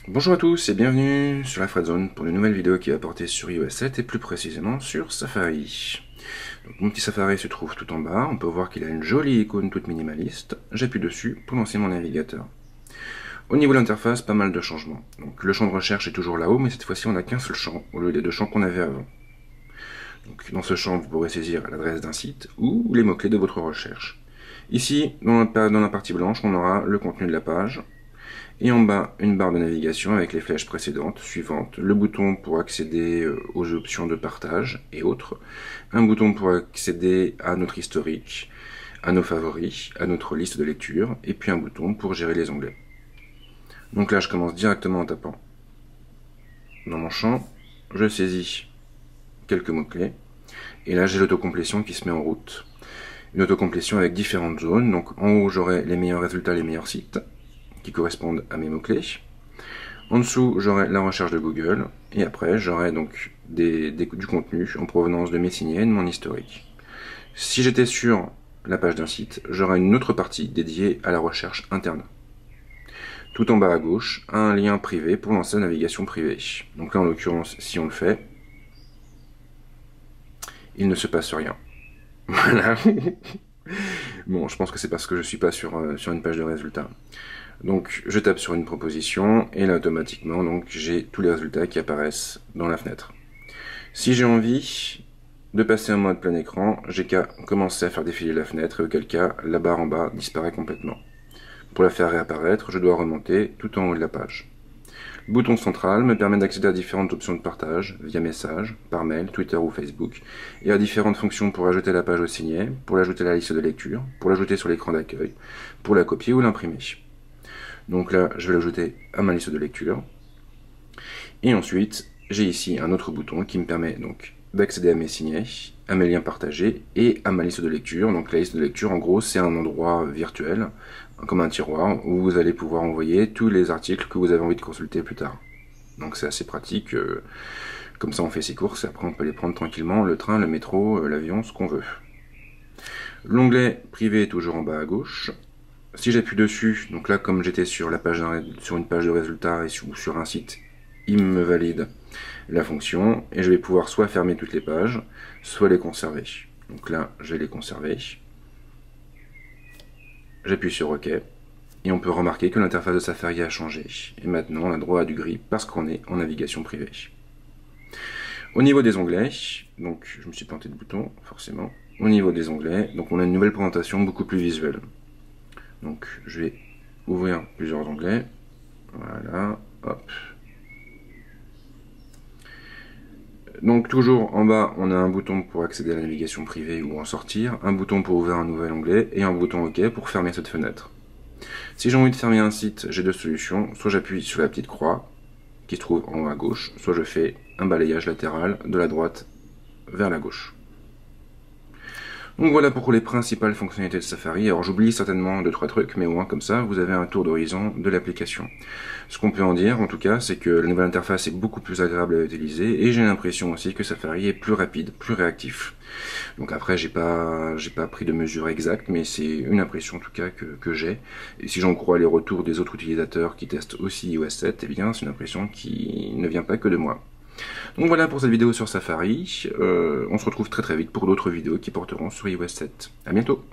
Bonjour à tous et bienvenue sur la Fredzone pour une nouvelle vidéo qui va porter sur iOS 7 et plus précisément sur Safari. Donc, mon petit Safari se trouve tout en bas, on peut voir qu'il a une jolie icône toute minimaliste. J'appuie dessus pour lancer mon navigateur. Au niveau de l'interface, pas mal de changements. Donc, le champ de recherche est toujours là-haut, mais cette fois-ci on n'a qu'un seul champ au lieu des deux champs qu'on avait avant. Donc, dans ce champ, vous pourrez saisir l'adresse d'un site ou les mots-clés de votre recherche. Ici, dans la partie blanche, on aura le contenu de la page, et en bas, une barre de navigation avec les flèches précédentes, suivantes, le bouton pour accéder aux options de partage et autres, un bouton pour accéder à notre historique, à nos favoris, à notre liste de lecture, et puis un bouton pour gérer les onglets. Donc là, je commence directement en tapant dans mon champ, je saisis quelques mots-clés, et là j'ai l'autocomplétion qui se met en route. Une autocomplétion avec différentes zones, donc en haut j'aurai les meilleurs résultats, les meilleurs sites, qui correspondent à mes mots-clés. En dessous, j'aurai la recherche de Google, et après, j'aurai donc du contenu en provenance de mes signets et de mon historique. Si j'étais sur la page d'un site, j'aurai une autre partie dédiée à la recherche interne. Tout en bas à gauche, un lien privé pour lancer la navigation privée. Donc là, en l'occurrence, si on le fait, il ne se passe rien. Voilà. Bon, je pense que c'est parce que je ne suis pas sur une page de résultats. Donc je tape sur une proposition et là automatiquement donc j'ai tous les résultats qui apparaissent dans la fenêtre. Si j'ai envie de passer en mode plein écran, j'ai qu'à commencer à faire défiler la fenêtre et auquel cas la barre en bas disparaît complètement. Pour la faire réapparaître, je dois remonter tout en haut de la page. Le bouton central me permet d'accéder à différentes options de partage, via message, par mail, Twitter ou Facebook, et à différentes fonctions pour ajouter la page au signet, pour l'ajouter à la liste de lecture, pour l'ajouter sur l'écran d'accueil, pour la copier ou l'imprimer. Donc là, je vais l'ajouter à ma liste de lecture. Et ensuite, j'ai ici un autre bouton qui me permet donc d'accéder à mes signets, à mes liens partagés et à ma liste de lecture. Donc la liste de lecture, en gros, c'est un endroit virtuel, comme un tiroir, où vous allez pouvoir envoyer tous les articles que vous avez envie de consulter plus tard. Donc c'est assez pratique, comme ça on fait ses courses et après on peut les prendre tranquillement, le train, le métro, l'avion, ce qu'on veut. L'onglet privé est toujours en bas à gauche. Si j'appuie dessus, donc là comme j'étais sur une page de résultats ou sur un site, il me valide la fonction et je vais pouvoir soit fermer toutes les pages, soit les conserver. Donc là, je vais les conserver. J'appuie sur OK et on peut remarquer que l'interface de Safari a changé. Et maintenant, on a droit à du gris parce qu'on est en navigation privée. Au niveau des onglets, donc je me suis planté de bouton, forcément. Au niveau des onglets, donc on a une nouvelle présentation beaucoup plus visuelle. Donc je vais ouvrir plusieurs onglets. Voilà, hop. Donc toujours en bas, on a un bouton pour accéder à la navigation privée ou en sortir, un bouton pour ouvrir un nouvel onglet et un bouton OK pour fermer cette fenêtre. Si j'ai envie de fermer un site, j'ai deux solutions. Soit j'appuie sur la petite croix qui se trouve en haut à gauche, soit je fais un balayage latéral de la droite vers la gauche. Donc voilà pour les principales fonctionnalités de Safari. Alors j'oublie certainement 2-3 trucs, mais au moins comme ça, vous avez un tour d'horizon de l'application. Ce qu'on peut en dire, en tout cas, c'est que la nouvelle interface est beaucoup plus agréable à utiliser, et j'ai l'impression aussi que Safari est plus rapide, plus réactif. Donc après, j'ai pas pris de mesure exacte, mais c'est une impression en tout cas que j'ai. Et si j'en crois les retours des autres utilisateurs qui testent aussi iOS 7, eh bien c'est une impression qui ne vient pas que de moi. Donc voilà pour cette vidéo sur Safari, on se retrouve très très vite pour d'autres vidéos qui porteront sur iOS 7. A bientôt.